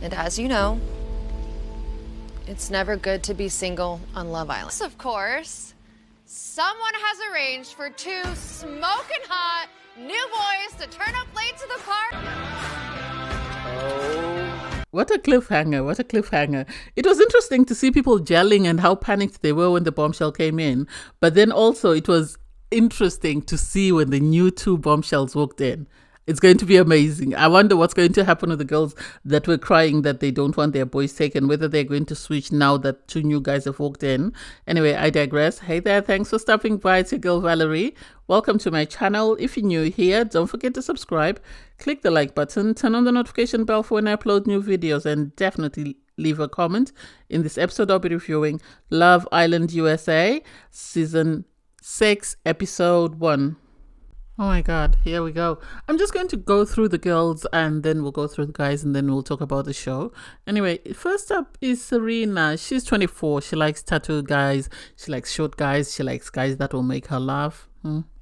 And as you know, it's never good to be single on Love Island. Of course, someone has arranged for two smoking hot new boys to turn up late to the party. What a cliffhanger, what a cliffhanger. It was interesting to see people gelling and how panicked they were when the bombshell came in. But then also it was interesting to see when the new two bombshells walked in. It's going to be amazing. I wonder what's going to happen with the girls that were crying that they don't want their boys taken, whether they're going to switch now that two new guys have walked in. Anyway, I digress. Hey there, thanks for stopping by. It's your girl Valerie. Welcome to my channel. If you're new here, don't forget to subscribe, click the like button, turn on the notification bell for when I upload new videos, and definitely leave a comment. In this episode, I'll be reviewing Love Island USA, Season 6, Episode 1. Oh my God, here we go. I'm just going to go through the girls and then we'll go through the guys and then we'll talk about the show. Anyway, first up is Serena. She's 24. She likes tattoo guys. She likes short guys. She likes guys that will make her laugh.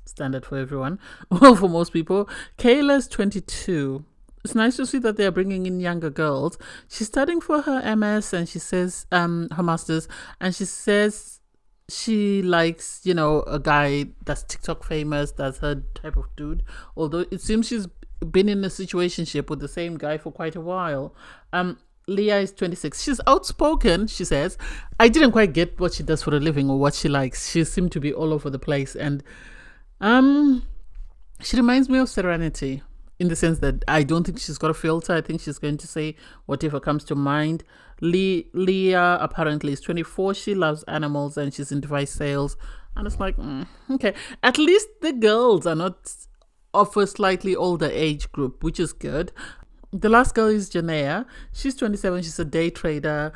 Standard for everyone. Well, for most people. Kayla's 22. It's nice to see that they're bringing in younger girls. She's studying for her MS and she says, her master's, and she says she likes, a guy that's TikTok famous, that's her type of dude. Although it seems she's been in a situationship with the same guy for quite a while. Leah is 26. She's outspoken, she says. I didn't quite get what she does for a living or what she likes. She seemed to be all over the place. And she reminds me of Serenity, in the sense that I don't think she's got a filter. I think she's going to say whatever comes to mind. Leah apparently is 24. She loves animals and she's in device sales. And it's like, okay. At least the girls are not of a slightly older age group, which is good. The last girl is Janea. She's 27. She's a day trader.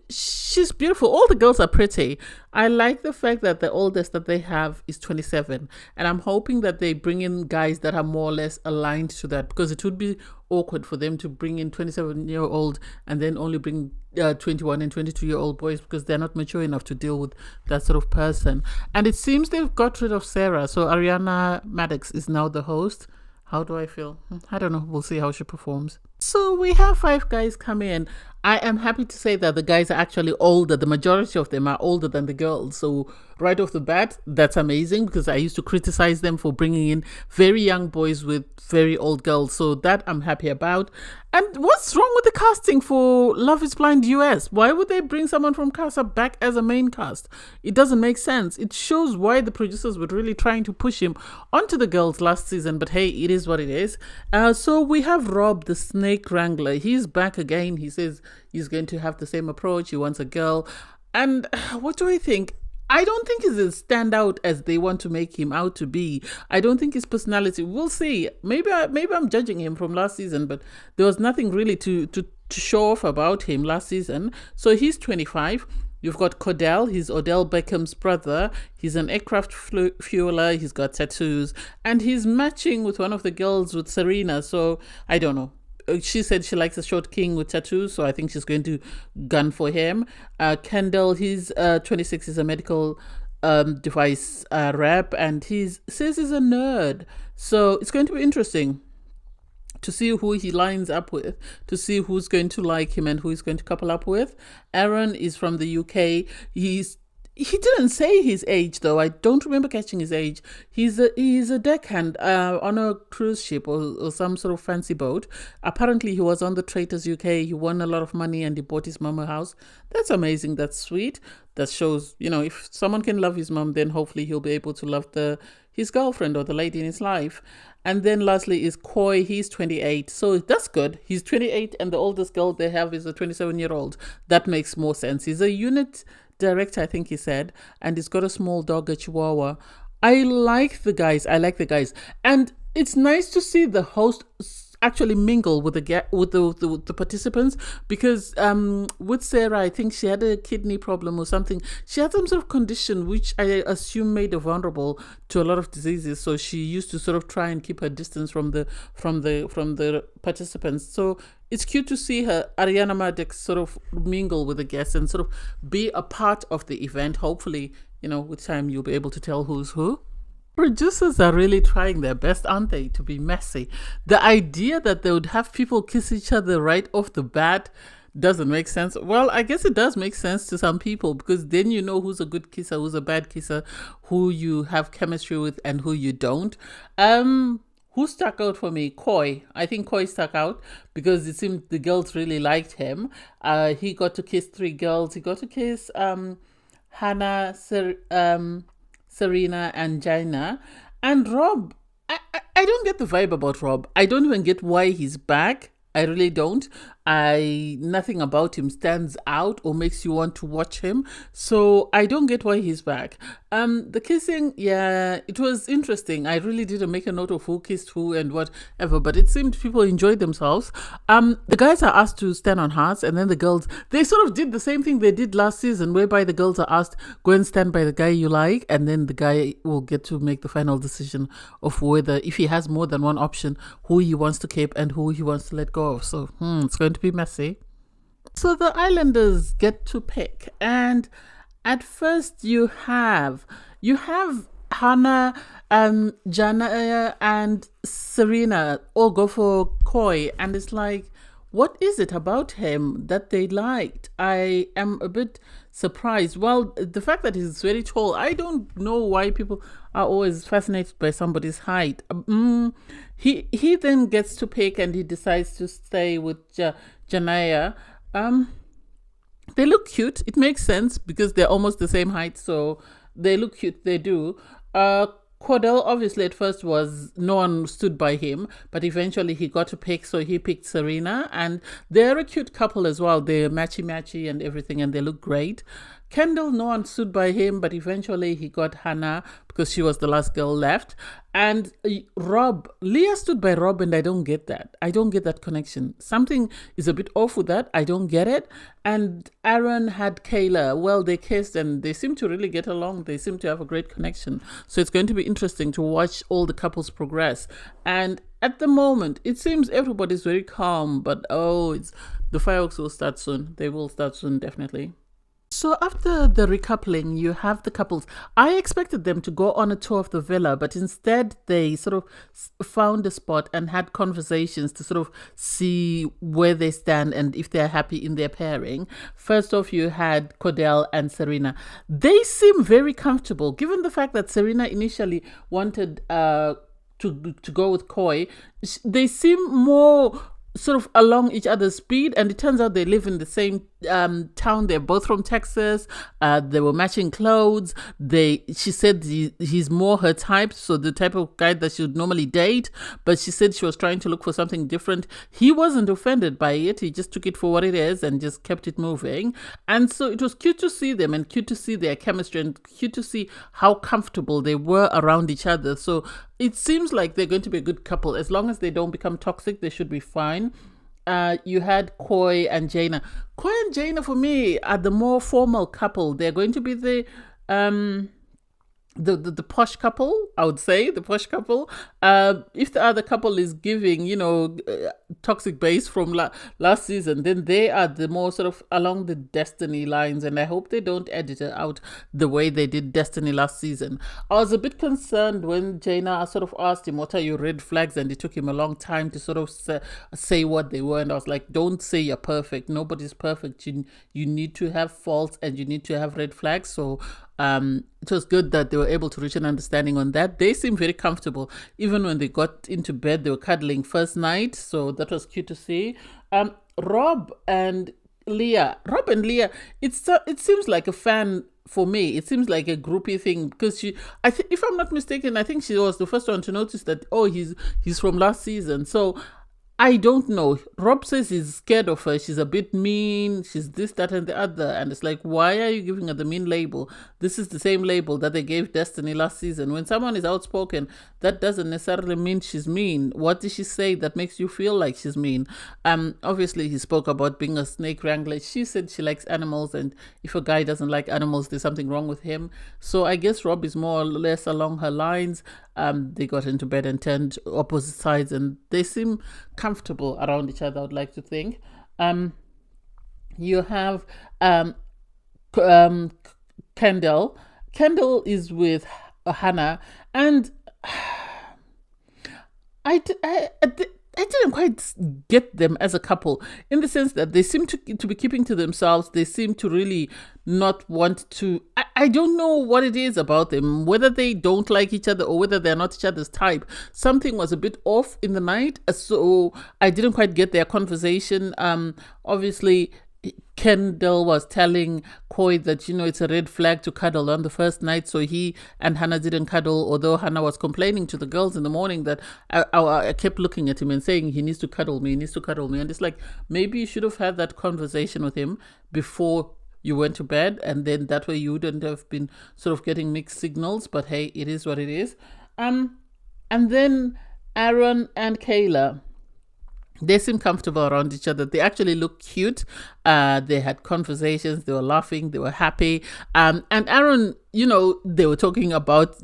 She's beautiful. All the girls are pretty. I like the fact that the oldest that they have is 27, and I'm hoping that they bring in guys that are more or less aligned to that, because it would be awkward for them to bring in 27-year-old and then only bring 21 and 22-year-old boys, because they're not mature enough to deal with that sort of person. And it seems they've got rid of Sarah, so Ariana Maddox is now the host. How do I feel? I don't know. We'll see how she performs. So we have 5 guys come in. I am happy to say that the guys are actually older. The majority of them are older than the girls. So right off the bat, that's amazing, because I used to criticize them for bringing in very young boys with very old girls. So that I'm happy about. And what's wrong with the casting for Love is Blind US? Why would they bring someone from Casa back as a main cast? It doesn't make sense. It shows why the producers were really trying to push him onto the girls last season. But hey, it is what it is. So we have Rob, the snake wrangler. He's back again. He says he's going to have the same approach. He wants a girl. And what do I think? I don't think he's as standout as they want to make him out to be. I don't think his personality. We'll see. Maybe I'm judging him from last season, but there was nothing really to show off about him last season. So he's 25. You've got Cordell. He's Odell Beckham's brother. He's an aircraft fueler. He's got tattoos, and he's matching with one of the girls with Serena. So I don't know. She said she likes a short king with tattoos, so I think she's going to gun for him. Kendall, he's 26, is a medical device rep, and he says he's a nerd. So it's going to be interesting to see who he lines up with, to see who's going to like him and who he's going to couple up with. Aaron is from the UK. He didn't say his age, though. I don't remember catching his age. He's a deckhand on a cruise ship or some sort of fancy boat. Apparently, he was on the Traitors UK. He won a lot of money and he bought his mum a house. That's amazing. That's sweet. That shows, if someone can love his mum, then hopefully he'll be able to love his girlfriend or the lady in his life. And then lastly is Koi. He's 28. So that's good. He's 28 and the oldest girl they have is a 27-year-old. That makes more sense. He's a unit director, I think he said, and he's got a small dog, a Chihuahua. I like the guys. And it's nice to see the host actually mingle with the participants, because with Sarah, I think she had a kidney problem or something. She had some sort of condition which I assume made her vulnerable to a lot of diseases. So she used to sort of try and keep her distance from the participants. So it's cute to see her, Ariana Maddox, sort of mingle with the guests and sort of be a part of the event. Hopefully, with time you'll be able to tell who's who. Producers are really trying their best, aren't they, to be messy. The idea that they would have people kiss each other right off the bat doesn't make sense. Well, I guess it does make sense to some people, because then you know who's a good kisser, who's a bad kisser, who you have chemistry with and who you don't. Who stuck out for me? Koi. I think Koi stuck out because it seemed the girls really liked him. He got to kiss 3 girls. He got to kiss Hannah, Serena, and Jaina. And Rob, I don't get the vibe about Rob. I don't even get why he's back. I really don't. Nothing about him stands out or makes you want to watch him. So I don't get why he's back. The kissing, yeah, it was interesting. I really didn't make a note of who kissed who and whatever, but it seemed people enjoyed themselves. The guys are asked to stand on hearts, and then the girls, they sort of did the same thing they did last season, whereby the girls are asked, go and stand by the guy you like, and then the guy will get to make the final decision of whether, if he has more than one option, who he wants to keep and who he wants to let go of. So it's going to be messy. So the islanders get to pick, and at first you have Hannah, Jana, and Serena all go for Koi, and it's like, what is it about him that they liked? I am a bit surprised. Well, the fact that he's very tall, I don't know why people are always fascinated by somebody's height. He then gets to pick, and he decides to stay with Janaya. They look cute. It makes sense because they're almost the same height, so they look cute. They do. Cordell, obviously, at first no one stood by him, but eventually he got to pick, so he picked Serena, and they're a cute couple as well. They're matchy and everything, and they look great. Kendall, no one stood by him, but eventually he got Hannah because she was the last girl left. And Rob, Leah stood by Rob, and I don't get that. I don't get that connection. Something is a bit off with that. I don't get it. And Aaron had Kayla. Well, they kissed, and they seem to really get along. They seem to have a great connection. So it's going to be interesting to watch all the couples progress. And at the moment, it seems everybody's very calm, but the fireworks will start soon. They will start soon, definitely. So after the recoupling, you have the couples. I expected them to go on a tour of the villa, but instead they sort of found a spot and had conversations to sort of see where they stand and if they're happy in their pairing. First off, you had Cordell and Serena. They seem very comfortable, given the fact that Serena initially wanted to go with Koi. They seem more sort of along each other's speed, and it turns out they live in the same town. They're both from Texas. They were matching clothes. She said he's more her type, so the type of guy that she would normally date, but she said she was trying to look for something different. He wasn't offended by it. He just took it for what it is and just kept it moving. And so it was cute to see them, and cute to see their chemistry, and cute to see how comfortable they were around each other. So it seems like they're going to be a good couple. As long as they don't become toxic, they should be fine. You had Koi and Jaina. Koi and Jaina, for me, are the more formal couple. They're going to be the posh couple, I would say, the posh couple. If the other couple is giving, toxic base from last season, then they are the more sort of along the Destiny lines, and I hope they don't edit it out the way they did Destiny last season. I was a bit concerned when Jaina sort of asked him, what are your red flags? And it took him a long time to sort of say what they were, and I was like, don't say you're perfect. Nobody's perfect. You need to have faults, and you need to have red flags. So it was good that they were able to reach an understanding on that. They seemed very comfortable. Even when they got into bed, they were cuddling first night. So that was cute to see. Rob and Leah, it seems like a fan for me. It seems like a groupie thing because if I'm not mistaken, I think she was the first one to notice that, he's from last season. So I don't know. Rob says he's scared of her. She's a bit mean. She's this, that, and the other. And it's like, why are you giving her the mean label? This is the same label that they gave Destiny last season. When someone is outspoken, that doesn't necessarily mean she's mean. What did she say that makes you feel like she's mean? Obviously, he spoke about being a snake wrangler. She said she likes animals, and if a guy doesn't like animals, there's something wrong with him. So I guess Rob is more or less along her lines. They got into bed and turned opposite sides, and they seem comfortable around each other, I would like to think. You have Kendall. Kendall is with Hannah, And I didn't quite get them as a couple, in the sense that they seem to be keeping to themselves. They seem to really not want to. I don't know what it is about them, whether they don't like each other or whether they're not each other's type. Something was a bit off in the night, so I didn't quite get their conversation. Obviously, Kendall was telling Koi that, it's a red flag to cuddle on the first night, so he and Hannah didn't cuddle, although Hannah was complaining to the girls in the morning that I kept looking at him and saying he needs to cuddle me, and it's like, maybe you should have had that conversation with him before you went to bed, and then that way you wouldn't have been sort of getting mixed signals. But hey, it is what it is. And then Aaron and Kayla, they seem comfortable around each other. They actually look cute. They had conversations. They were laughing. They were happy. And Aaron, he was talking about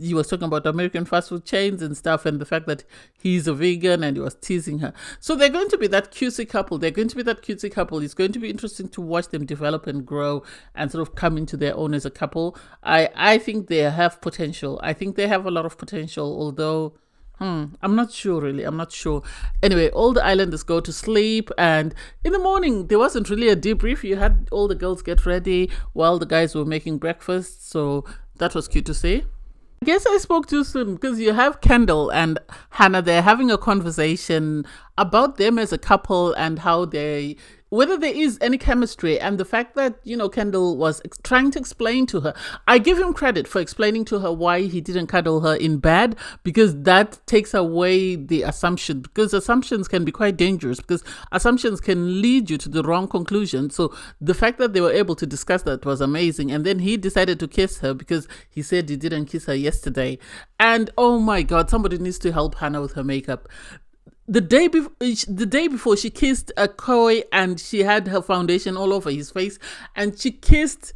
American fast food chains and stuff, and the fact that he's a vegan, and he was teasing her. So they're going to be that cutesy couple. It's going to be interesting to watch them develop and grow and sort of come into their own as a couple. I think they have potential. I think they have a lot of potential, although I'm not sure, really. I'm not sure. Anyway, all the islanders go to sleep, and in the morning, there wasn't really a debrief. You had all the girls get ready while the guys were making breakfast, so that was cute to see. I guess I spoke too soon, because you have Kendall and Hannah. They're having a conversation about them as a couple and whether there is any chemistry, and the fact that, Kendall was trying to explain to her. I give him credit for explaining to her why he didn't cuddle her in bed, because that takes away the assumption, because assumptions can be quite dangerous, because assumptions can lead you to the wrong conclusion. So the fact that they were able to discuss that was amazing. And then he decided to kiss her because he said he didn't kiss her yesterday. And oh my God, somebody needs to help Hannah with her makeup. The day before, she kissed a Koi, and she had her foundation all over his face, and she kissed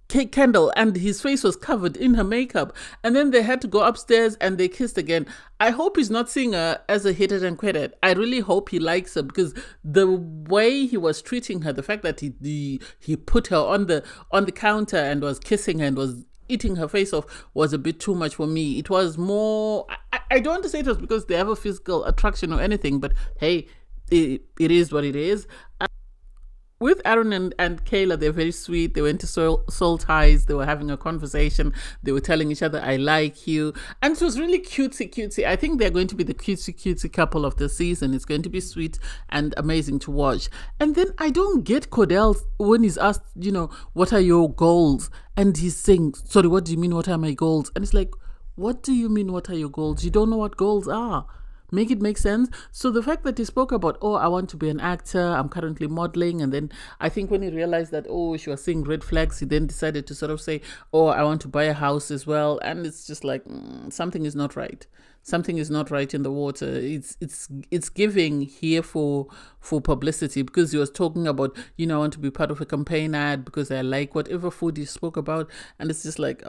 Kendall, and his face was covered in her makeup, and then they had to go upstairs and they kissed again. I hope he's not seeing her as a hit it and quit it. I really hope he likes her, because the way he was treating her, the fact that he put her on the counter and was kissing her and was eating her face off, was a bit too much for me. It was more, I don't want to say it was because they have a physical attraction or anything, but hey, it is what it is. With Aaron and Kayla, they're very sweet. They went to soul ties. They were having a conversation. They were telling each other, I like you. And it was really cutesy. I think they're going to be the cutesy couple of the season. It's going to be sweet and amazing to watch. And then I don't get Cordell when he's asked, what are your goals? And he's saying, sorry, what do you mean, what are my goals? And it's like, what do you mean, what are your goals? You don't know what goals are. Make it make sense. So the fact that he spoke about, I want to be an actor, I'm currently modeling, and then I think when he realized that, she was seeing red flags, he then decided to sort of say, I want to buy a house as well. And it's just like, something is not right. Something is not right in the water. It's giving here for publicity, because he was talking about, I want to be part of a campaign ad because I like whatever food he spoke about. And it's just like,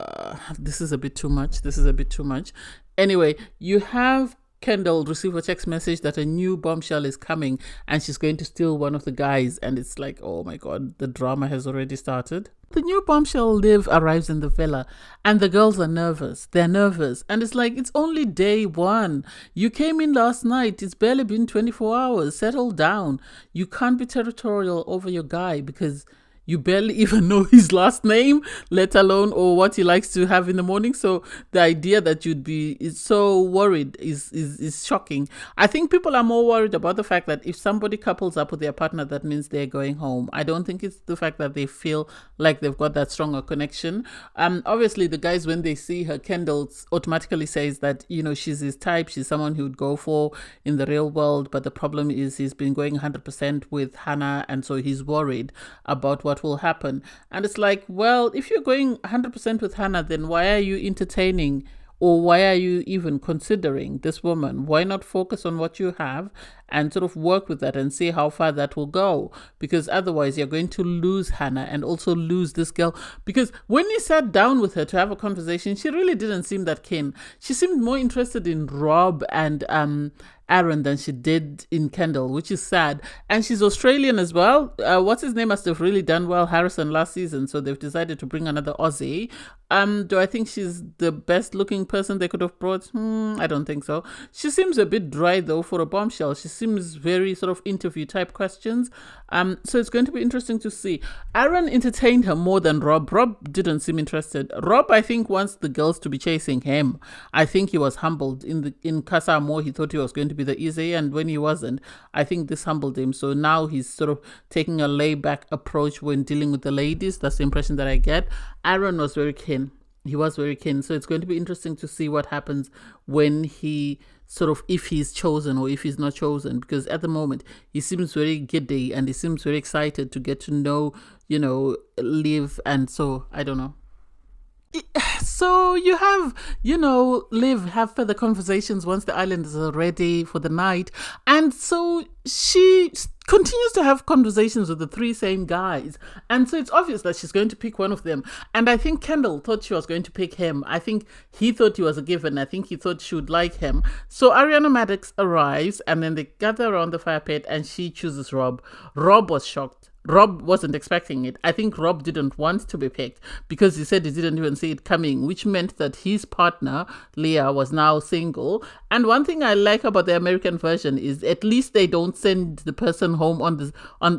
this is a bit too much. Anyway, you have Kendall receive a text message that a new bombshell is coming and she's going to steal one of the guys, and it's like, oh my God, the drama has already started. The new bombshell Liv arrives in the villa and the girls are nervous. They're nervous, and it's like, it's only day one. You came in last night. It's barely been 24 hours. Settle down. You can't be territorial over your guy because you barely even know his last name, let alone or what he likes to have in the morning. So the idea that you'd be so worried is shocking. I think people are more worried about the fact that if somebody couples up with their partner, that means they're going home. I don't think it's the fact that they feel like they've got that stronger connection. Obviously, the guys, when they see her, Kendall automatically says that, she's his type. She's someone he would go for in the real world. But the problem is he's been going 100% with Hannah, and so he's worried about what will happen. And it's like, well, if you're going 100% with Hannah, then why are you entertaining, or why are you even considering this woman? Why not focus on what you have and sort of work with that and see how far that will go, because otherwise you're going to lose Hannah and also lose this girl. Because when he sat down with her to have a conversation, she really didn't seem that keen. She seemed more interested in Rob and Aaron than she did in Kendall, which is sad. And she's Australian as well. What's his name must have really done well, Harrison, last season, so they've decided to bring another Aussie. Do I think she's the best looking person they could have brought? I don't think so. She seems a bit dry though for a Bombshell. She seems very sort of interview type questions. So it's going to be interesting to see. Aaron entertained her more than Rob. Rob didn't seem interested. Rob, I think, wants the girls to be chasing him. I think he was humbled in Casa Amor. He thought he was going to be the easy, and when he wasn't, I think this humbled him. So now he's sort of taking a laid-back approach when dealing with the ladies. That's the impression that I get. Aaron was very keen. He was very keen. So it's going to be interesting to see what happens when he sort of, if he's chosen or if he's not chosen, because at the moment he seems very giddy and he seems very excited to get to know, Liv. And so I don't know. So you have, Liv have further conversations once the islanders are ready for the night. And so she continues to have conversations with the three same guys. And so it's obvious that she's going to pick one of them. And I think Kendall thought she was going to pick him. I think he thought he was a given. I think he thought she would like him. So Ariana Maddox arrives and then they gather around the fire pit and she chooses Rob. Rob was shocked. Rob wasn't expecting it. I think Rob didn't want to be picked because he said he didn't even see it coming, which meant that his partner, Leah, was now single. And one thing I like about the American version is at least they don't send the person home on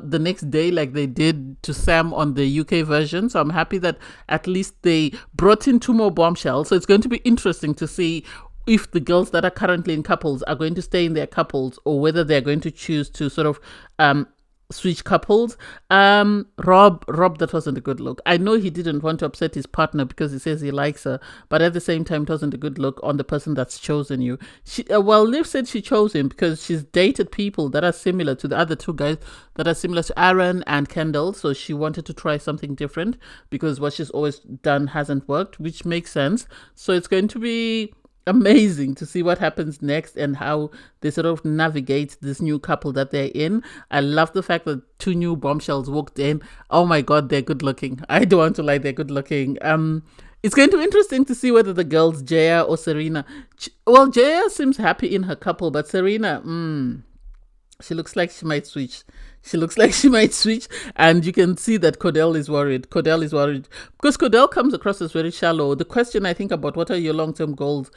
the next day like they did to Sam on the UK version. So I'm happy that at least they brought in 2 more bombshells. So it's going to be interesting to see if the girls that are currently in couples are going to stay in their couples or whether they're going to choose to sort of switch couples. Rob, that wasn't a good look. I know he didn't want to upset his partner because he says he likes her, but at the same time, it wasn't a good look on the person that's chosen you. Liv said she chose him because she's dated people that are similar to the other 2 guys that are similar to Aaron and Kendall, so she wanted to try something different because what she's always done hasn't worked, which makes sense. So it's going to be amazing to see what happens next and how they sort of navigate this new couple that they're in. I love the fact that 2 new bombshells walked in. Oh my god, they're good looking. I don't want to lie, they're good looking. It's going to be interesting to see whether the girls, Jaya or Serena, Jaya seems happy in her couple, but Serena, she looks like she might switch. And you can see that Cordell is worried. Because Cordell comes across as very shallow. The question, I think, about what are your long-term goals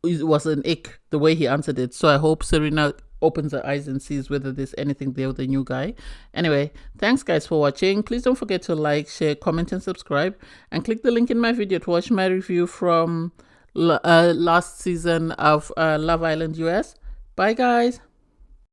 was an ick, the way he answered it. So I hope Serena opens her eyes and sees whether there's anything there with the new guy. Anyway, thanks guys for watching. Please don't forget to like, share, comment and subscribe. And click the link in my video to watch my review from last season of Love Island US. Bye guys.